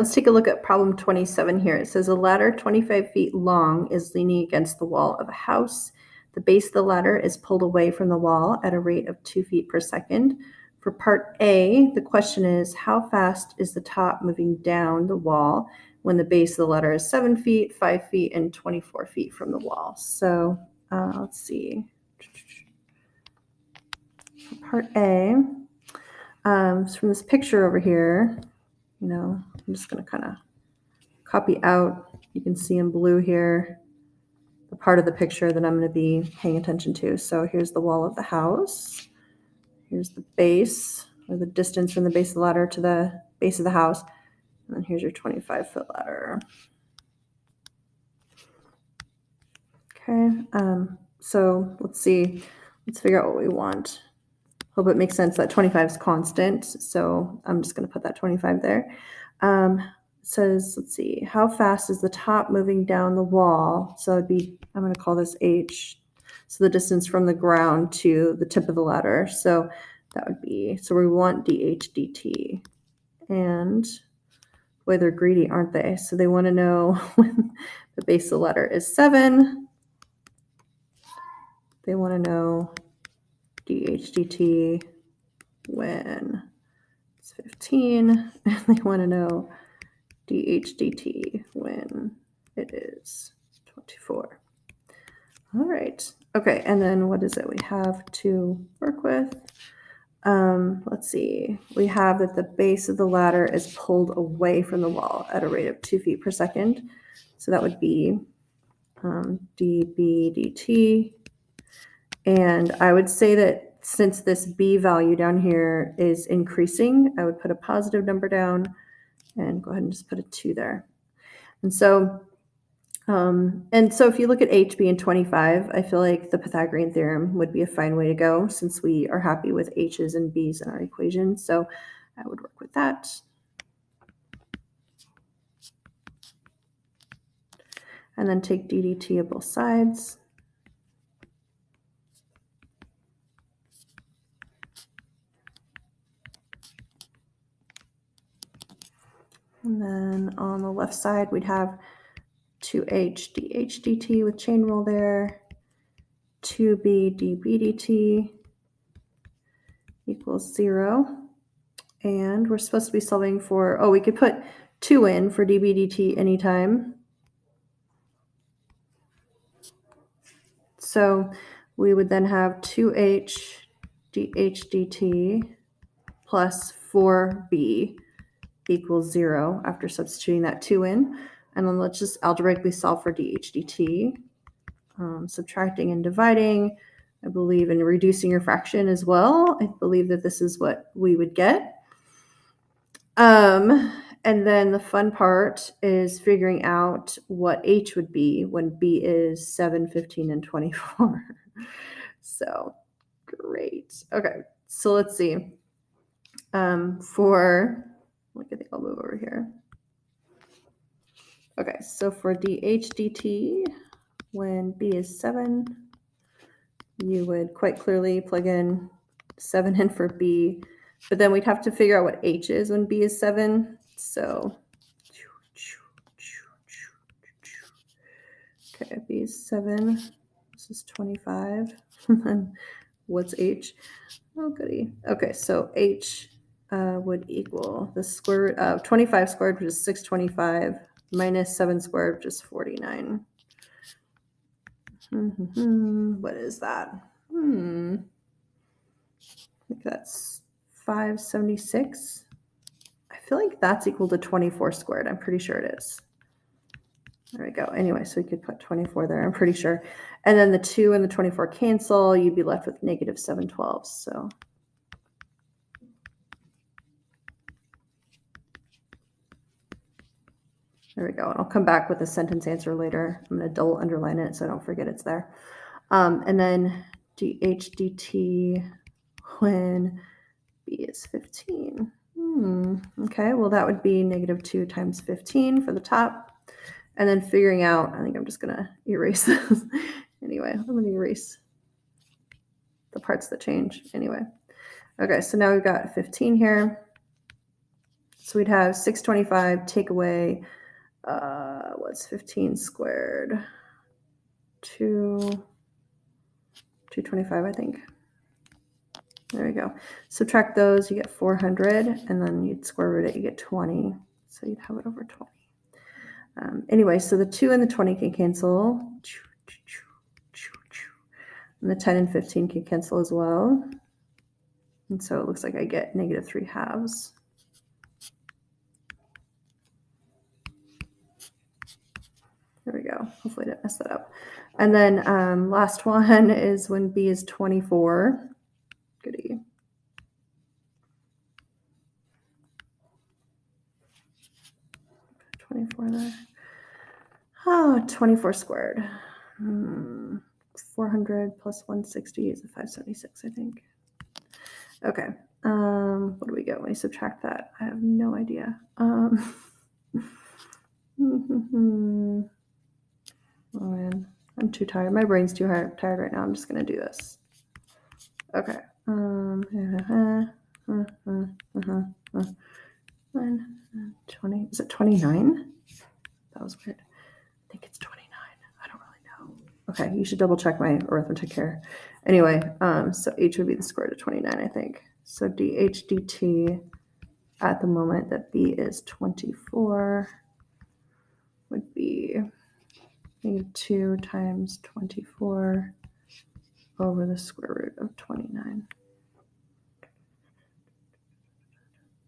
Let's take a look at problem 27 here. It says a ladder 25 feet long is leaning against the wall of a house. The base of the ladder is pulled away from the wall at a rate of 2 feet per second. For part A, the question is how fast is the top moving down the wall when the base of the ladder is 7 feet, 5 feet, and 24 feet from the wall? So let's see. Part A, so from this picture over here, I'm just going to kind of copy out. You can see in blue here the part of the picture that I'm going to be paying attention to. So here's the wall of the house. Here's the base, or the distance from the base of the ladder to the base of the house. And then here's your 25-foot ladder. Okay, so let's see. Let's figure out what we want. Hope it makes sense that 25 is constant. So I'm just going to put that 25 there. Says, let's see, how fast is the top moving down the wall? So it'd be, I'm going to call this H. So the distance from the ground to the tip of the ladder. So that would be, so we want dH dt. And boy, they're greedy, aren't they? So they want to know when the base of the ladder is 7. They want to know dH dt when it's 15. And they want to know dH dt when it is 24. All right. Okay, and then what is it we have to work with? Let's see. We have that the base of the ladder is pulled away from the wall at a rate of 2 feet per second. So that would be dB dt. And I would say that since this b value down here is increasing, I would put a positive number down and go ahead and just put a 2 there. And so if you look at h being 25, I feel like the Pythagorean theorem would be a fine way to go since we are happy with h's and b's in our equation. So I would work with that. And then take ddt of both sides. And then on the left side, we'd have 2h dh dt with chain rule there, 2b db dt equals 0. And we're supposed to be solving for, we could put 2 in for dB dt anytime. So we would then have 2h dh dt plus 4b equals 0 after substituting that 2 in. And then let's just algebraically solve for dh dt. Subtracting and dividing. I believe in reducing your fraction as well. I believe that this is what we would get. And then the fun part is figuring out what h would be when b is 7, 15, and 24. So great. Okay, so let's see. I'll move over here. Okay, so for dH dt, when b is 7, you would quite clearly plug in 7 in for b, but then we'd have to figure out what h is when b is 7. So, okay, b is 7, this is 25, and then what's h? Oh, goody. Okay, so h would equal the square root of 25 squared, which is 625, minus 7 squared, which is 49. What is that? I think that's 576. I feel like that's equal to 24 squared. I'm pretty sure it is. There we go. Anyway, so we could put 24 there, I'm pretty sure. And then the 2 and the 24 cancel. You'd be left with negative 7/12. So there we go. And I'll come back with a sentence answer later. I'm going to double underline it so I don't forget it's there. And then dH dt when b is 15. Okay, well, that would be negative 2 times 15 for the top. And then figuring out, I think I'm just going to erase this. Anyway, I'm going to erase the parts that change. Anyway. Okay, so now we've got 15 here. So we'd have 625 take away, what's 15 squared? 225, I think. There we go. Subtract those, you get 400, and then you'd square root it, you get 20. So you'd have it over 20. Anyway, so the 2 and the 20 can cancel. And the 10 and 15 can cancel as well. And so it looks like I get -3/2. There we go. Hopefully I didn't mess that up. And then last one is when b is 24. Goody. Put 24 there. Oh, 24 squared. 400 plus 160 is a 576, I think. Okay. What do we get when we subtract that? I have no idea. Oh man, I'm too tired. My brain's too tired right now. I'm just gonna do this. Okay. 20. Is it 29? That was weird. I think it's 29. I don't really know. Okay, you should double check my arithmetic here. Anyway, so h would be the square root of 29, I think. So dh dt at the moment that b is 24 would be -2 times 24 over the square root of 29.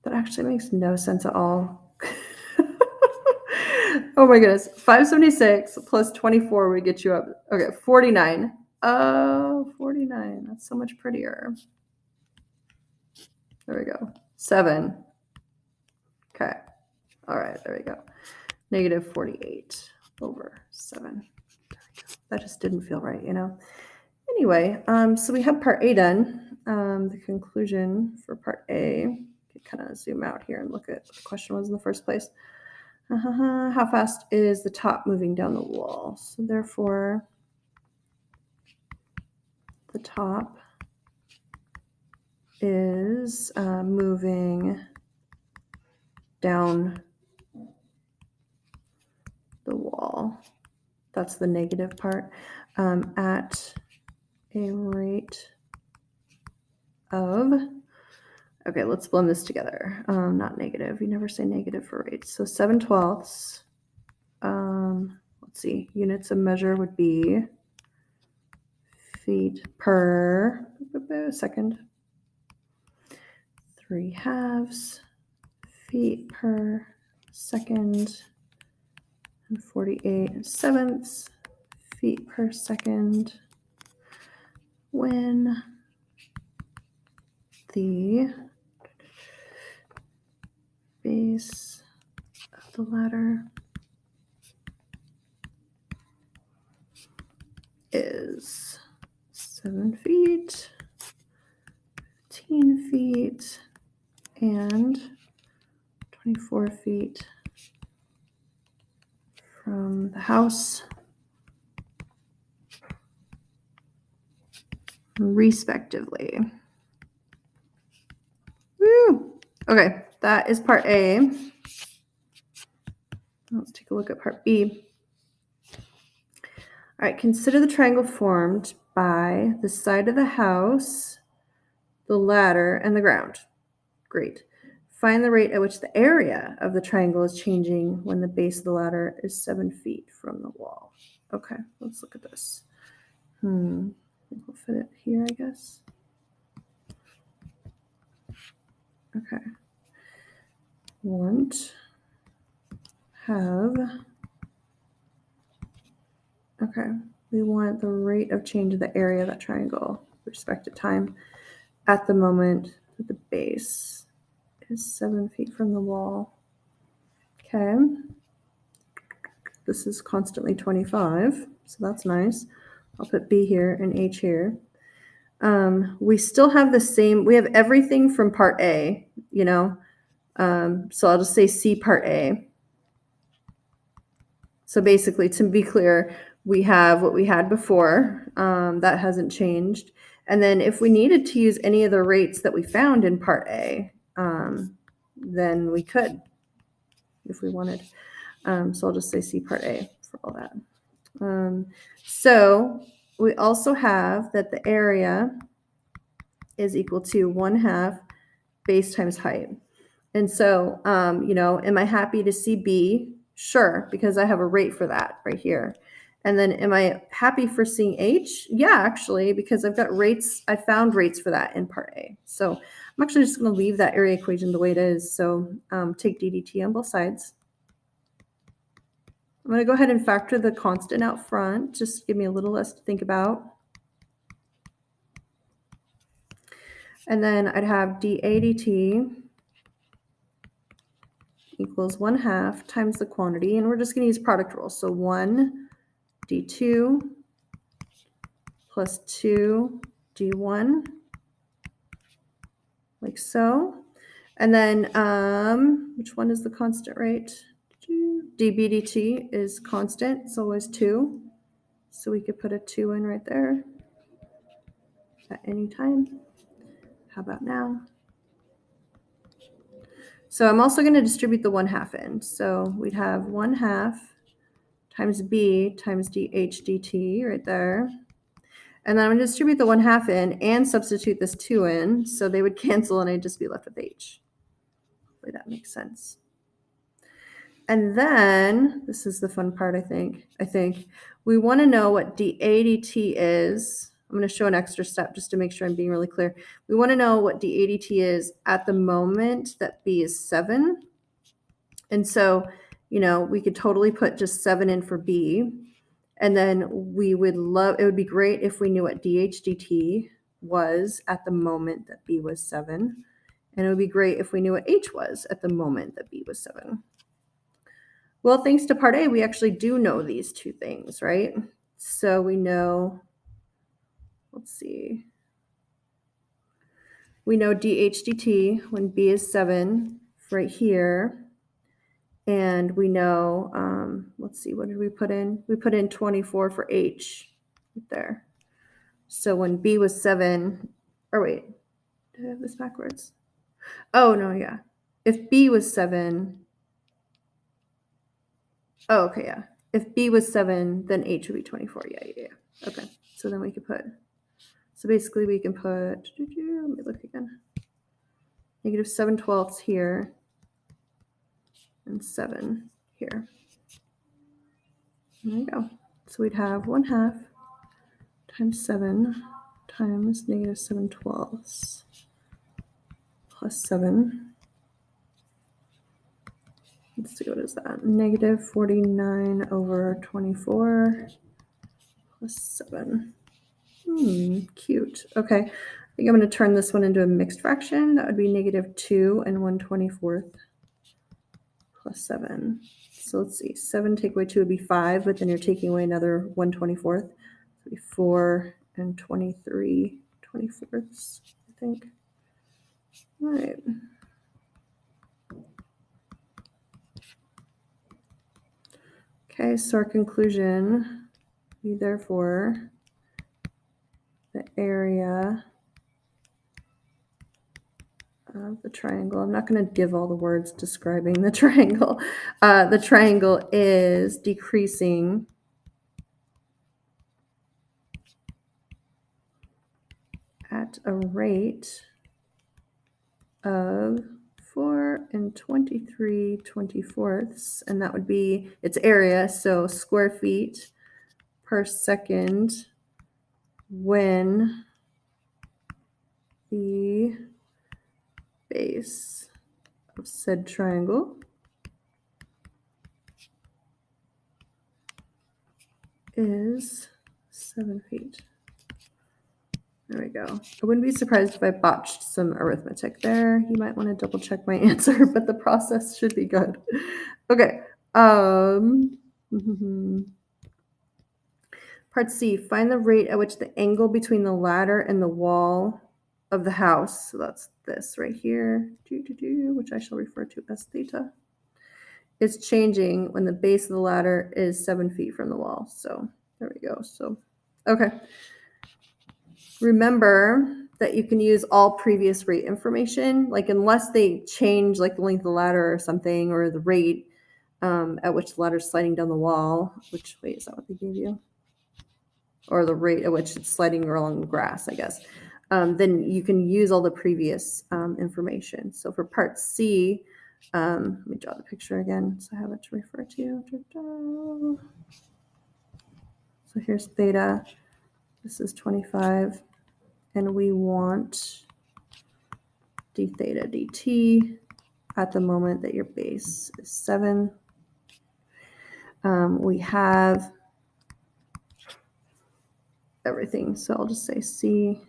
That actually makes no sense at all. Oh my goodness. 576 plus 24 would get you up. Okay, 49. Oh, 49. That's so much prettier. There we go. 7. Okay. All right, there we go. -48 over 7. That just didn't feel right, you know? Anyway, so we have part A done. The conclusion for part A. Kind of zoom out here and look at what the question was in the first place. How fast is the top moving down the wall? So therefore, the top is moving down the wall. That's the negative part. At a rate of, okay, let's blend this together. Not negative. You never say negative for rates. So 7/12. Let's see. Units of measure would be feet per second. 3/2 feet per second. And 48/7 feet per second when the base of the ladder is 7 feet, 15 feet, and 24 feet from the house, respectively. Woo! Okay, that is part A. Let's take a look at part B. All right, consider the triangle formed by the side of the house, the ladder, and the ground. Great. Find the rate at which the area of the triangle is changing when the base of the ladder is 7 feet from the wall. Okay, let's look at this. We'll fit it here, I guess. Okay. We want the rate of change of the area of that triangle with respect to time at the moment that the base is 7 feet from the wall. Okay. This is constantly 25, so that's nice. I'll put B here and H here. We still have the same, we have everything from part A, you know, so I'll just say C part A. So basically, to be clear, we have what we had before. That hasn't changed. And then if we needed to use any of the rates that we found in part A, then we could, if we wanted. So I'll just say C part A for all that. So we also have that the area is equal to 1/2 base times height. And so, am I happy to see B? Sure, because I have a rate for that right here. And then am I happy for seeing H? Yeah, actually, because I've got rates. I found rates for that in part A. So I'm actually just going to leave that area equation the way it is. So take ddt on both sides. I'm going to go ahead and factor the constant out front, just to give me a little less to think about. And then I'd have dA dt equals 1/2 times the quantity, and we're just going to use product rule. So 1 d2 plus 2 d1, like so. And then which one is the constant rate? dB dt is constant, it's always 2. So we could put a 2 in right there at any time. How about now? So I'm also going to distribute the 1/2 in. So we'd have 1/2 times B times dH dt right there. And then I'm going to distribute the 1/2 in and substitute this 2 in. So they would cancel and I'd just be left with H. Hopefully that makes sense. And then, this is the fun part, I think. We want to know what dA dt is. I'm going to show an extra step just to make sure I'm being really clear. We want to know what dA dt is at the moment that B is 7. And so, we could totally put just 7 in for B. And then it would be great if we knew what dH dt was at the moment that B was 7. And it would be great if we knew what H was at the moment that B was 7. Well, thanks to part A, we actually do know these two things, right? So we know, let's see. We know dH dt when B is 7 right here. And we know, let's see, what did we put in? We put in 24 for H right there. So when B was 7, or wait, did I have this backwards? Oh, no, yeah. If B was 7, oh, okay, yeah. If B was 7, then H would be 24. Yeah. Okay, so then we could put, so basically we can put, let me look again. Negative 7/12 here and 7 here. There you go. So we'd have 1/2 times 7 times negative 7/12 plus 7. Let's see, what is that? Negative 49 over 24 plus 7. Cute. Okay, I think I'm going to turn this one into a mixed fraction. That would be negative 2 and 1/24 plus 7. So let's see, 7 take away 2 would be 5, but then you're taking away another 1/24. So it would be 4 and 23/24, I think. All right. Okay, so our conclusion, we therefore, the area of the triangle, I'm not going to give all the words describing the triangle. The triangle is decreasing at a rate of 4 and 23/24, and that would be its area, so square feet per second when the base of said triangle is 7 feet. There we go. I wouldn't be surprised if I botched some arithmetic there. You might want to double check my answer, but the process should be good. Okay. Part C, find the rate at which the angle between the ladder and the wall of the house, so that's this right here, which I shall refer to as theta, is changing when the base of the ladder is 7 feet from the wall. So there we go. So, okay. Remember that you can use all previous rate information, like unless they change like the length of the ladder or something, or the rate at which the ladder is sliding down the wall, which, wait, is that what they gave you? Or the rate at which it's sliding along the grass, I guess. Then you can use all the previous information. So for part C, let me draw the picture again so I have it to refer to. So here's theta. This is 25. And we want d theta dt at the moment that your base is 7. We have everything. So I'll just say C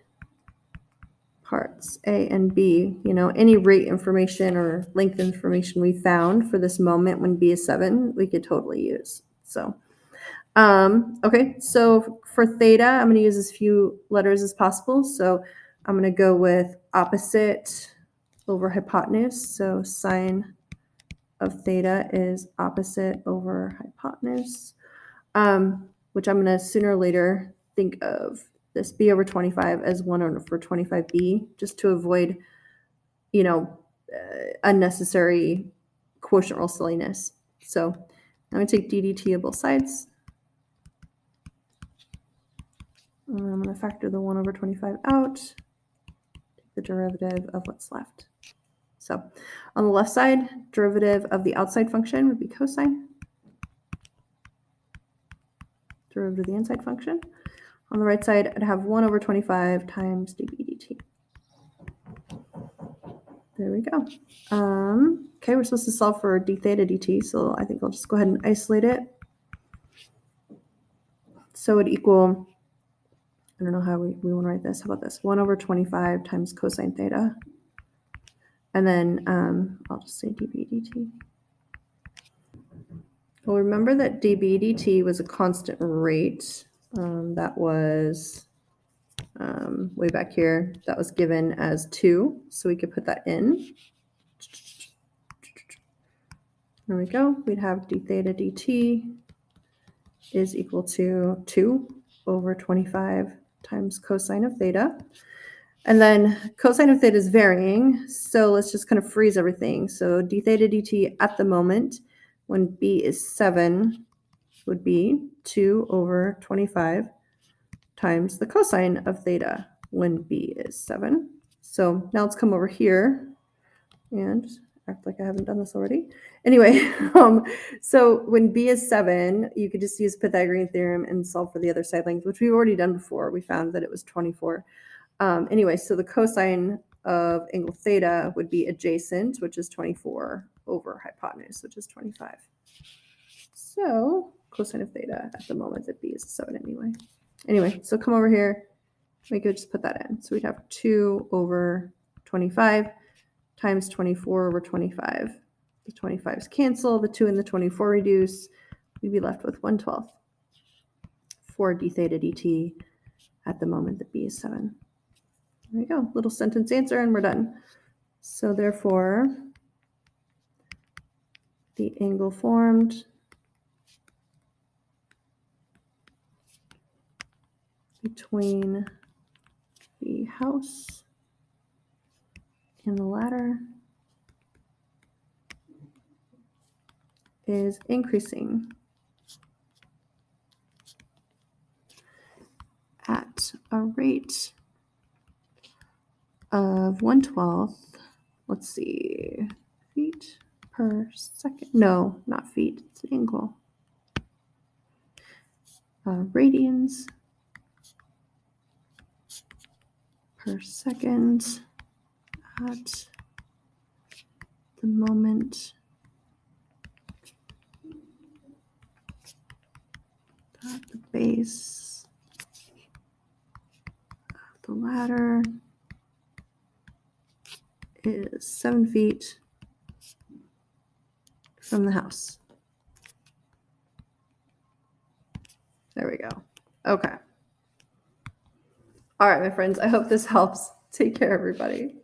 parts A and B, any rate information or length information we found for this moment when B is 7, we could totally use. So, okay, so for theta, I'm going to use as few letters as possible. So I'm going to go with opposite over hypotenuse. So sine of theta is opposite over hypotenuse, which I'm going to sooner or later think of this b over 25 as 1 over 25b, just to avoid, unnecessary quotient rule silliness. So I'm going to take ddt of both sides. And I'm going to factor the 1 over 25 out, take the derivative of what's left. So on the left side, derivative of the outside function would be cosine. Derivative of the inside function. On the right side, I'd have 1 over 25 times dB dt. There we go. Okay, we're supposed to solve for d theta dt, so I think I'll just go ahead and isolate it. So it would equal, I don't know how we want to write this. How about this? 1 over 25 times cosine theta. And then I'll just say dB dt. Well, remember that dB dt was a constant rate. That was way back here. That was given as 2, so we could put that in. There we go. We'd have d theta dt is equal to 2 over 25 times cosine of theta. And then cosine of theta is varying, so let's just kind of freeze everything. So d theta dt at the moment, when b is 7, would be 2 over 25 times the cosine of theta when b is 7. So now let's come over here and act like I haven't done this already. Anyway, so when b is 7, you could just use Pythagorean theorem and solve for the other side length, which we've already done before. We found that it was 24. Anyway, so the cosine of angle theta would be adjacent, which is 24, over hypotenuse, which is 25. So cosine of theta at the moment that b is 7 anyway. Anyway, so come over here. We could just put that in. So we'd have 2 over 25 times 24 over 25. The 25s cancel, the 2 and the 24 reduce. We'd be left with 1/12 for d theta dt at the moment that b is 7. There we go, little sentence answer, and we're done. So therefore, the angle formed between the house and the ladder is increasing at a rate of 1/12, let's see, feet per second. No, not feet, it's an angle. Radians per second at the moment that the base of the ladder is 7 feet from the house. There we go. Okay. All right, my friends, I hope this helps. Take care, everybody.